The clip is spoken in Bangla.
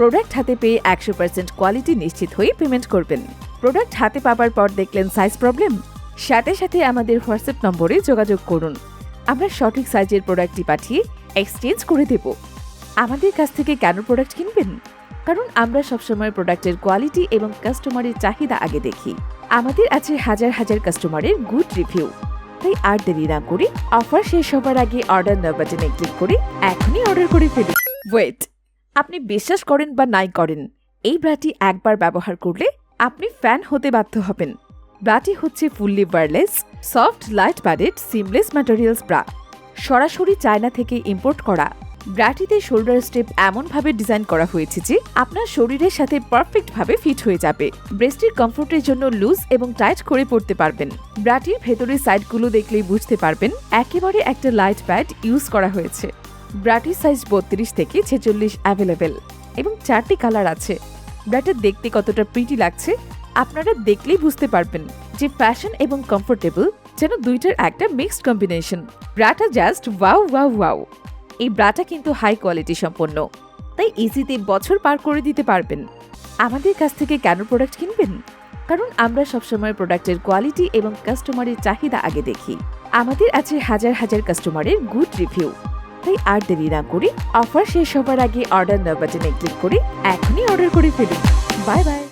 প্রোডাক্ট হাতে পেয়ে 100% কোয়ালিটি নিশ্চিত হয়ে পেমেন্ট করবেন। প্রোডাক্ট হাতে পাওয়ার পর দেখলেন সাইজ প্রবলেম, সাথে সাথে আমাদের হোয়াটসঅ্যাপ নম্বরে যোগাযোগ করুন। আমরা সঠিক সাইজের প্রোডাক্টটি পাঠিয়ে এক্সচেঞ্জ করে দেব। আমাদের কাছ থেকে কেন প্রোডাক্ট কিনবেন? কারণ আমরা সবসময় প্রোডাক্টের কোয়ালিটি এবং কাস্টমারের চাহিদা আগে দেখি। আমাদের আছে হাজার হাজার কাস্টমারের গুড রিভিউ। তাই আর দেরি না করে অফার শেষ হবার আগে অর্ডার নাও বাটনে ক্লিক করে এখনই অর্ডার করে ফেলুন। ওয়েট, আপনি বিশ্বাস করেন বা নাই করেন, এই ব্রাটি একবার ব্যবহার করলে আপনি ফ্যান হতে বাধ্য হবেন। ব্রাটি হচ্ছে fully wireless, soft, light padded, seamless materials bra. সরাসরি চায়না থেকে ইম্পোর্ট করা। ব্রাটিতে শোল্ডার স্ট্রিপ এমনভাবে ডিজাইন করা হয়েছে যে আপনার শরীরের সাথে পারফেক্টভাবে ফিট হয়ে যাবে। ব্রেস্টের কমফোর্টের জন্য লুজ এবং টাইট করে পড়তে পারবেন। ব্রাটির ভেতরের সাইডগুলো দেখলেই বুঝতে পারবেন একেবারে একটা লাইট প্যাড ইউজ করা হয়েছে। ব্রাটির সাইজ 32 থেকে 46 অ্যাভেলেবেল এবং 4টি কালার আছে। ব্রাটা দেখতে কতটা প্রিটি লাগছে আপনারা দেখলেই বুঝতে পারবেন যে ফ্যাশন এবং কমফোর্টেবল যেন দুইটার একটা মিক্সড কম্বিনেশন। ব্রাটা জাস্ট ওয়াও ওয়াও ওয়াও। এই ব্রাটা কিন্তু হাই কোয়ালিটি সম্পন্ন, তাই ইজিতে বছর পার করে দিতে পারবেন। আমাদের কাছ থেকে কেন প্রোডাক্ট কিনবেন? কারণ আমরা সবসময় প্রোডাক্টের কোয়ালিটি এবং কাস্টমারের চাহিদা আগে দেখি। আমাদের আছে হাজার হাজার কাস্টমারের গুড রিভিউ। তাই আর দেরি না করে অফার শেষ হবার আগে অর্ডার নাও বাটনে ক্লিক করে এখনই অর্ডার করে ফেলুন। Bye bye.